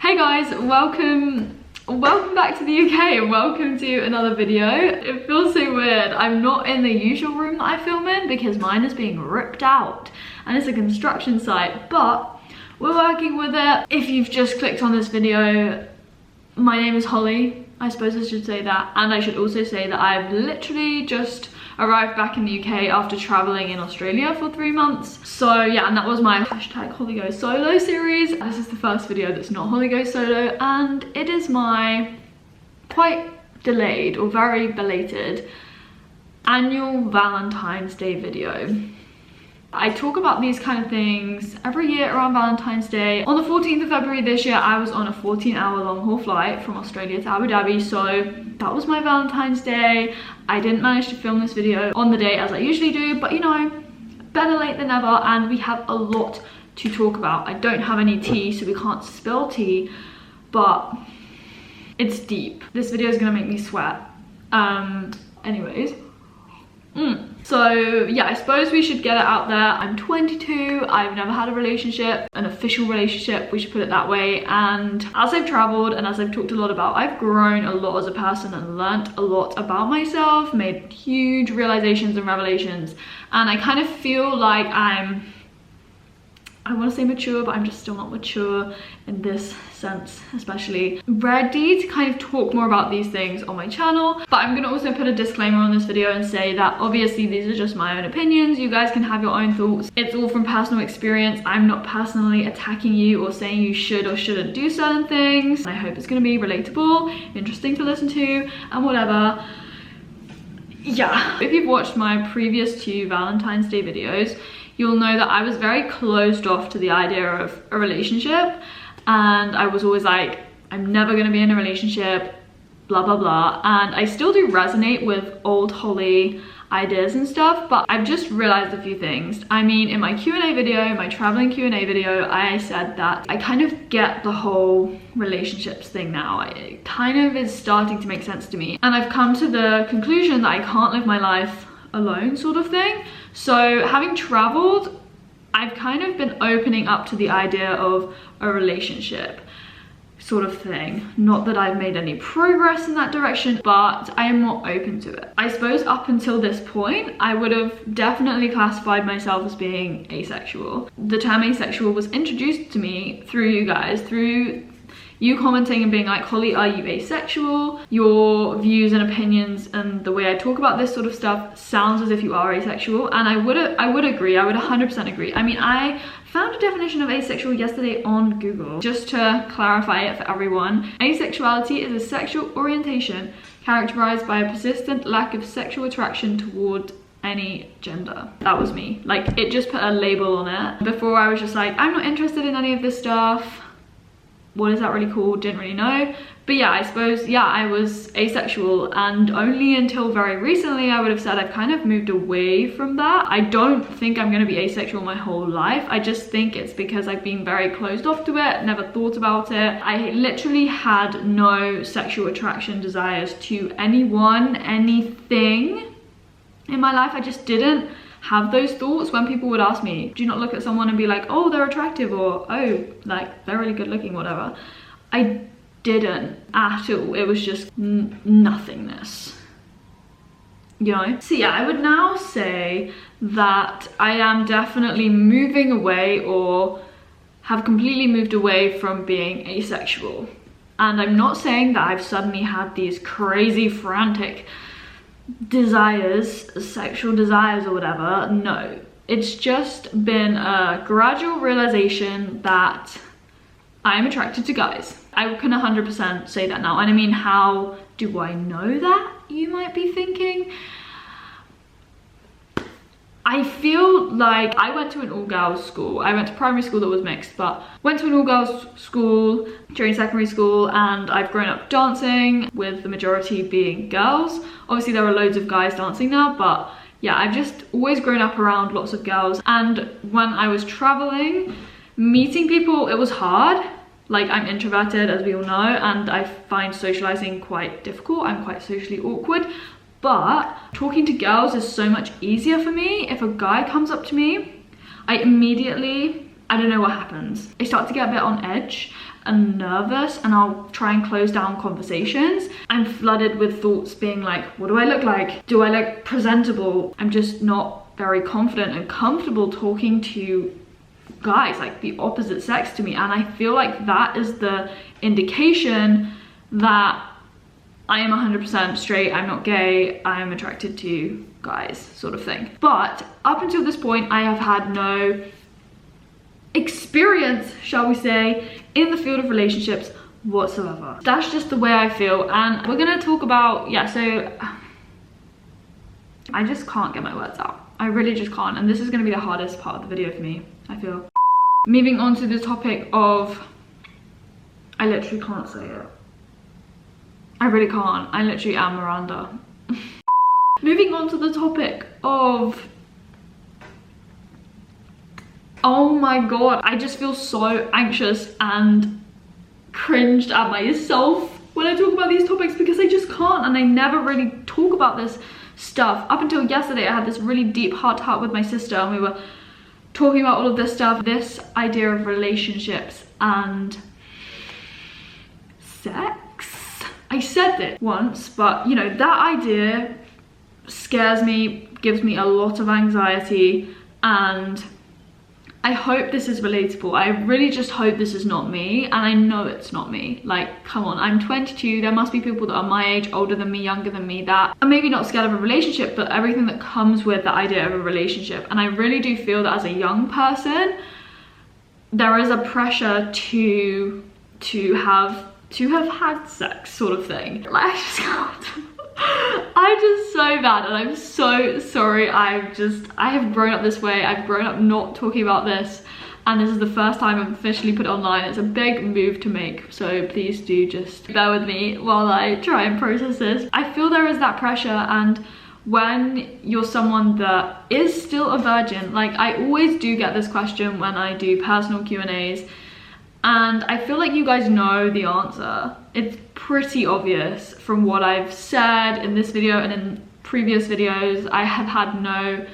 Hey guys, welcome back to the UK and welcome to another video. It feels so weird. I'm not in the usual room that I film in because mine is being ripped out and it's a construction site, but we're working with it. If you've just clicked on this video, my name is Holly. I suppose I should say that, and I should also say that I've literally just arrived back in the UK after traveling in Australia for 3 months. So yeah, and that was my hashtag Holly Goes Solo series. This is the first video that's not Holly Goes Solo, and it is my quite delayed or very belated annual Valentine's Day video. I talk about these kind of things every year around Valentine's Day. On the 14th of February this year, I was on a 14-hour long haul flight from Australia to Abu Dhabi, so that was my Valentine's Day. I didn't manage to film this video on the day as I usually do, but you know, better late than never, and we have a lot to talk about. I don't have any tea, so we can't spill tea, but it's deep. This video is gonna make me sweat. Anyways. So yeah, I suppose we should get it out there. I'm 22, I've never had a relationship, an official relationship, we should put it that way, and as I've traveled and as I've talked a lot about, I've grown a lot as a person and learnt a lot about myself, made huge realizations and revelations, and I kind of feel like I want to say mature, but I'm just still not mature in this sense, especially ready to kind of talk more about these things on my channel. But I'm going to also put a disclaimer on this video and say that obviously these are just my own opinions. You guys can have your own thoughts. It's all from personal experience. I'm not personally attacking you or saying you should or shouldn't do certain things. I hope it's going to be relatable, interesting to listen to, and whatever. Yeah, if you've watched my previous 2 Valentine's Day videos, you'll know that I was very closed off to the idea of a relationship, and I was always like, I'm never gonna be in a relationship, blah blah blah, and I still do resonate with old Holly ideas and stuff, but I've just realized a few things. I mean, in my Q&A video, my traveling Q&A video, I said that I kind of get the whole relationships thing now. It kind of is starting to make sense to me, and I've come to the conclusion that I can't live my life alone, sort of thing. So having traveled, I've kind of been opening up to the idea of a relationship sort of thing. Not that I've made any progress in that direction, but I am more open to it. I suppose up until this point, I would have definitely classified myself as being asexual. The term asexual was introduced to me through you guys, through you commenting and being like, Holly, are you asexual? Your views and opinions and the way I talk about this sort of stuff sounds as if you are asexual, and I would agree. I would 100% agree. I mean, I found a definition of asexual yesterday on Google, just to clarify it for everyone. Asexuality is a sexual orientation characterized by a persistent lack of sexual attraction toward any gender. That was me. Like, it just put a label on it. Before I was just like, I'm not interested in any of this stuff. What is that really called? Didn't really know. But yeah, I suppose, yeah, I was asexual, and only until very recently I would have said I've kind of moved away from that. I don't think I'm going to be asexual my whole life. I just think it's because I've been very closed off to it, never thought about it. I literally had no sexual attraction, desires to anyone, anything in my life. I just didn't have those thoughts. When people would ask me, do you not look at someone and be like, oh, they're attractive, or oh, like they're really good looking, whatever. I didn't at all. It was just nothingness, you know? So yeah, I would now say that I am definitely moving away, or have completely moved away from being asexual. And I'm not saying that I've suddenly had these crazy frantic desires, sexual desires or whatever. No, it's just been a gradual realization that I'm attracted to guys. I can 100% say that now. And I mean, how do I know that, you might be thinking? I feel like I went to an all-girls school. I went to primary school that was mixed, but went to an all-girls school during secondary school, and I've grown up dancing with the majority being girls. Obviously there are loads of guys dancing now, but yeah, I've just always grown up around lots of girls. And when I was traveling, meeting people, it was hard. Like, I'm introverted, as we all know, and I find socializing quite difficult. I'm quite socially awkward. But talking to girls is so much easier for me. If a guy comes up to me, I immediately I don't know what happens. I start to get a bit on edge and nervous, and I'll try and close down conversations. I'm flooded with thoughts being like, what do I look like? Do I look presentable? I'm just not very confident and comfortable talking to guys, like the opposite sex to me. And I feel like that is the indication that I am 100% straight, I'm not gay, I am attracted to guys, sort of thing. But up until this point, I have had no experience, shall we say, in the field of relationships whatsoever. That's just the way I feel. And we're gonna talk about, yeah, so I just can't get my words out. I really just can't. And this is gonna be the hardest part of the video for me, I feel. Moving on to the topic of, I literally can't say it. I really can't. I literally am Miranda. Moving on to the topic of, oh my god, I just feel so anxious and cringed at myself when I talk about these topics, because I just can't, and I never really talk about this stuff. Up until yesterday, I had this really deep heart-to-heart with my sister, and we were talking about all of this stuff, this idea of relationships and sex. I said it once, but you know, that idea scares me, gives me a lot of anxiety, and I hope this is relatable. I really just hope this is not me, and I know it's not me. Like, come on, I'm 22, there must be people that are my age, older than me, younger than me, that are maybe not scared of a relationship, but everything that comes with the idea of a relationship. And I really do feel that as a young person, there is a pressure to have had sex, sort of thing. Like, I just can't. I'm just so bad, and I'm so sorry. I have grown up this way. I've grown up not talking about this, and this is the first time I've officially put it online. It's a big move to make, so please do just bear with me while I try and process this. I feel there is that pressure, and when you're someone that is still a virgin, like, I always do get this question when I do personal Q&As, and I feel like you guys know the answer. It's pretty obvious from what I've said in this video and in previous videos. I have had no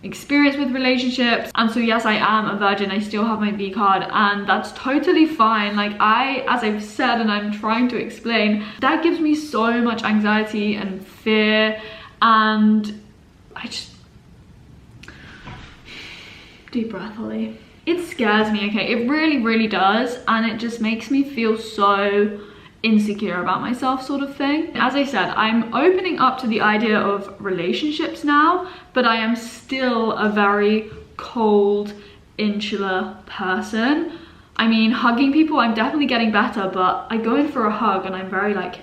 experience with relationships, and so yes, I am a virgin. I still have my V card, and that's totally fine. Like, as I've said and I'm trying to explain, that gives me so much anxiety and fear, and I just, deep breath, Holly. It scares me, okay? It really does, and it just makes me feel so insecure about myself, sort of thing. As I said, I'm opening up to the idea of relationships now, but I am still a very cold, insular person. I mean, hugging people, I'm definitely getting better, but I go in for a hug and I'm very, like,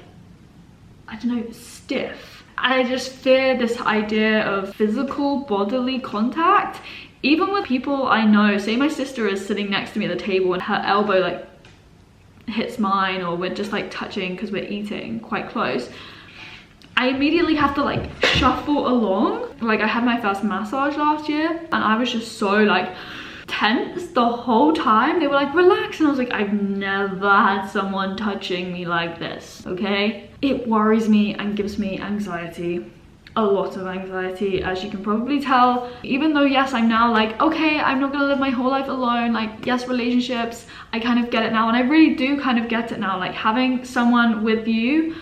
I don't know, stiff. I just fear this idea of physical bodily contact, even with people I know. Say my sister is sitting next to me at the table and her elbow like hits mine, or we're just like touching because we're eating quite close, I immediately have to like shuffle along. Like, I had my first massage last year and I was just so like tense the whole time. They were like, relax, and I was like, I've never had someone touching me like this, okay? It worries me and gives me anxiety, a lot of anxiety, as you can probably tell. Even though, yes, I'm now like, okay, I'm not gonna live my whole life alone. Like, yes, relationships, I kind of get it now, and I really do kind of get it now. Like, having someone with you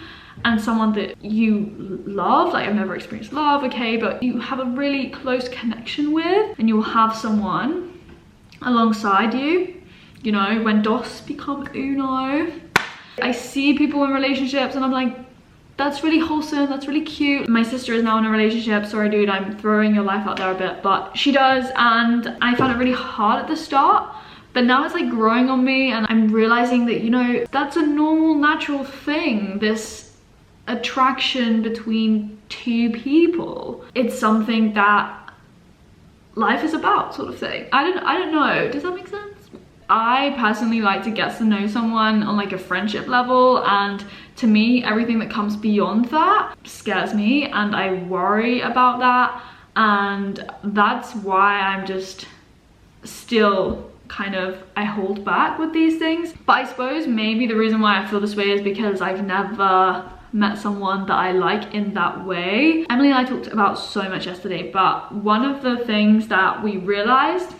and someone that you love, like, I've never experienced love, okay, but you have a really close connection with, and you'll have someone alongside you, you know, when dos become uno. I see people in relationships and I'm like, that's really wholesome, that's really cute. My sister is now in a relationship. Sorry dude, I'm throwing your life out there a bit, but she does, and I found it really hard at the start, but now it's like growing on me, and I'm realizing that, you know, that's a normal, natural thing, this attraction between two people. It's something that life is about, sort of thing. I don't know, does that make sense? I personally like to get to know someone on like a friendship level, and to me, everything that comes beyond that scares me, and I worry about that, and that's why I'm just still kind of, I hold back with these things. But I suppose maybe the reason why I feel this way is because I've never met someone that I like in that way. Emily and I talked about so much yesterday, but one of the things that we realized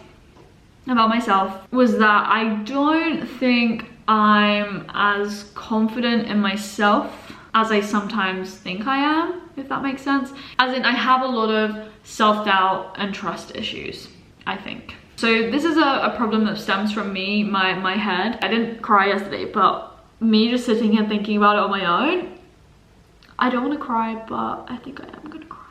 about myself was that I don't think I'm as confident in myself as I sometimes think I am, if that makes sense. As in, I have a lot of self-doubt and trust issues, I think. So this is a problem that stems from me, my head. I didn't cry yesterday, but me just sitting here thinking about it on my own, I don't want to cry, but I think I am gonna cry.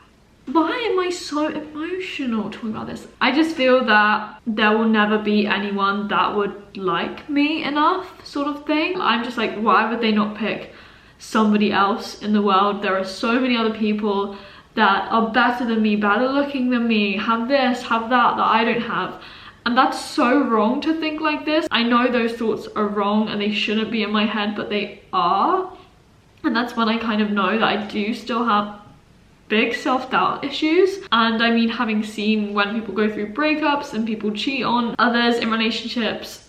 Why am I so emotional talking about this? I just feel that there will never be anyone that would like me enough, sort of thing. I'm just like, why would they not pick somebody else in the world? There are so many other people that are better than me, better looking than me, have this, have that I don't have. And that's so wrong to think like this. I know those thoughts are wrong and they shouldn't be in my head, but they are. And that's when I kind of know that I do still have big self-doubt issues. And I mean, having seen when people go through breakups and people cheat on others in relationships,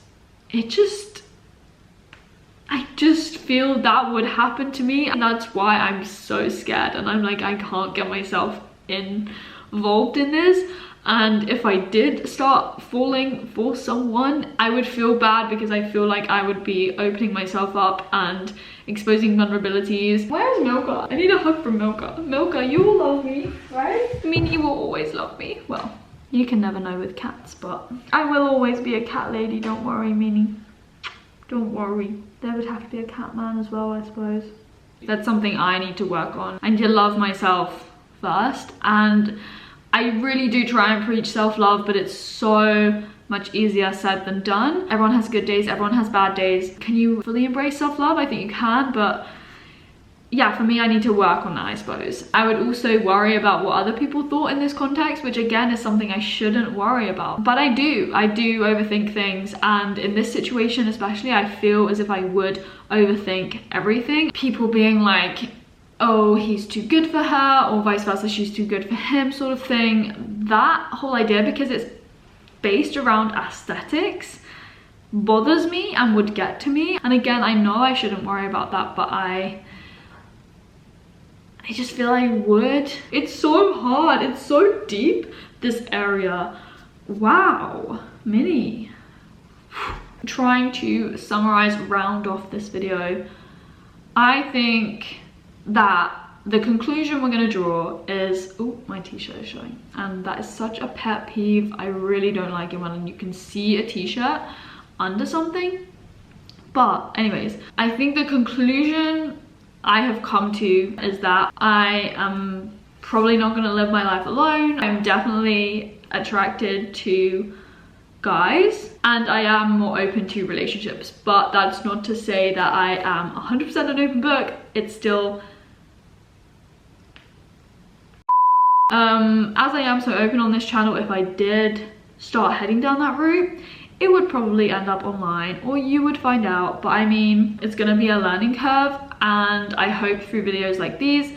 I just feel that would happen to me, and that's why I'm so scared, and I'm like, I can't get myself involved in this. And if I did start falling for someone, I would feel bad because I feel like I would be opening myself up and exposing vulnerabilities. Where's Milka? I need a hug from Milka. Milka, you will love me, right? I mean, you will always love me. Well, you can never know with cats, but I will always be a cat lady, don't worry, Minnie. Don't worry. There would have to be a cat man as well, I suppose. That's something I need to work on. I need to love myself first, and I really do try and preach self-love, but it's so much easier said than done. Everyone has good days, everyone has bad days. Can you fully embrace self-love? I think you can, but yeah, for me, I need to work on that, I suppose. I would also worry about what other people thought in this context, which again is something I shouldn't worry about. But I do overthink things, and in this situation especially, I feel as if I would overthink everything. People being like, oh, he's too good for her, or vice versa, she's too good for him, sort of thing. That whole idea, because it's based around aesthetics, bothers me and would get to me. And again, I know I shouldn't worry about that, but I just feel I would. It's so hard, it's so deep, this area. Wow, Minnie. Trying to summarize, round off this video, I think that the conclusion we're going to draw is, oh, my t-shirt is showing, and that is such a pet peeve. I really don't like it when you can see a t-shirt under something. But anyways, I think the conclusion I have come to is that I am probably not going to live my life alone. I'm definitely attracted to guys, and I am more open to relationships, but that's not to say that I am 100% an open book. It's still as I am so open on this channel, if I did start heading down that route, it would probably end up online, or you would find out. But I mean, it's gonna be a learning curve, and I hope through videos like these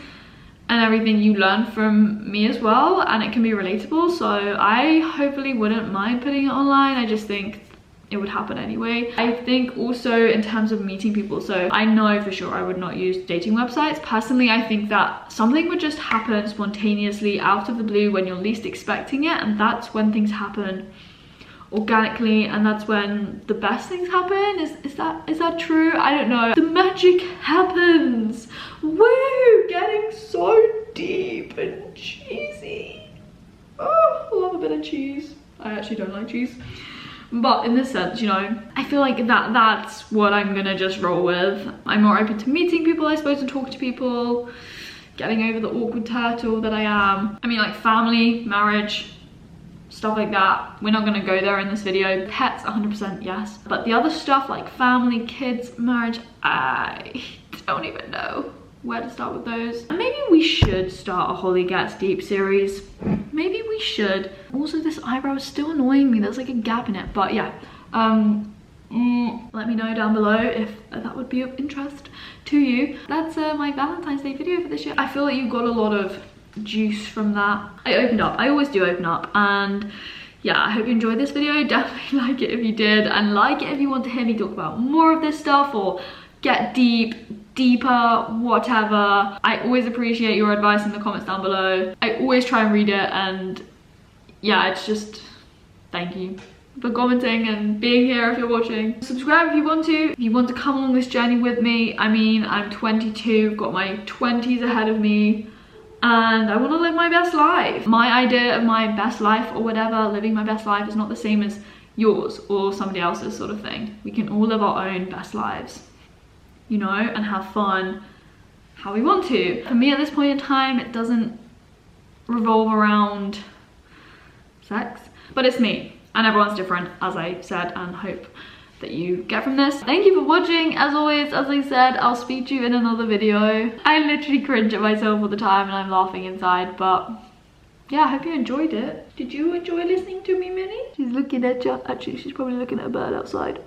and everything you learn from me as well, and it can be relatable. So I hopefully wouldn't mind putting it online. I just think it would happen anyway. I think also in terms of meeting people, so I know for sure I would not use dating websites. Personally, I think that something would just happen spontaneously out of the blue when you're least expecting it, and that's when things happen organically, and that's when the best things happen. Is that true? I don't know. The magic happens. Woo! Getting so deep and cheesy. Oh, I love a bit of cheese. I actually don't like cheese, but in this sense, you know, I feel like that's what I'm gonna just roll with. I'm more open to meeting people, I suppose, and talking to people, getting over the awkward turtle that I am. I mean, like family, marriage, stuff like that, we're not going to go there in this video. Pets, 100% yes, but the other stuff like family, kids, marriage, I don't even know where to start with those. And maybe we should start a Holly Gets Deep series. Maybe we should. Also, this eyebrow is still annoying me. There's like a gap in it, but yeah. Let me know down below if that would be of interest to you. That's my Valentine's Day video for this year. I feel like you got a lot of juice from that. I opened up. I always do open up, and yeah, I hope you enjoyed this video. Definitely like it if you did, and like it if you want to hear me talk about more of this stuff or get deeper, whatever. I always appreciate your advice in the comments down below. I always try and read it, and yeah, it's just thank you. for commenting and being here if you're watching. Subscribe if you want to. If you want to come along this journey with me. I mean, I'm 22, got my 20s ahead of me, and I want to live my best life. My idea of my best life or whatever, living my best life, is not the same as yours or somebody else's sort of thing. We can all live our own best lives, you know, and have fun how we want to. For me at this point in time, it doesn't revolve around sex, but it's me, and everyone's different, as I said and hope that you get from this. Thank you for watching. As always, as I said, I'll speak to you in another video. I literally cringe at myself all the time and I'm laughing inside, but yeah, I hope you enjoyed it. Did you enjoy listening to me, Minnie? She's looking at you. Actually, she's probably looking at a bird outside.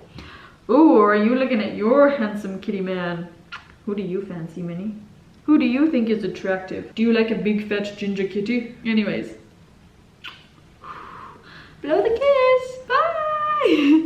Oh, or are you looking at your handsome kitty man? Who do you fancy, Minnie? Who do you think is attractive? Do you like a big fat ginger kitty? Anyways, blow the kiss. Bye.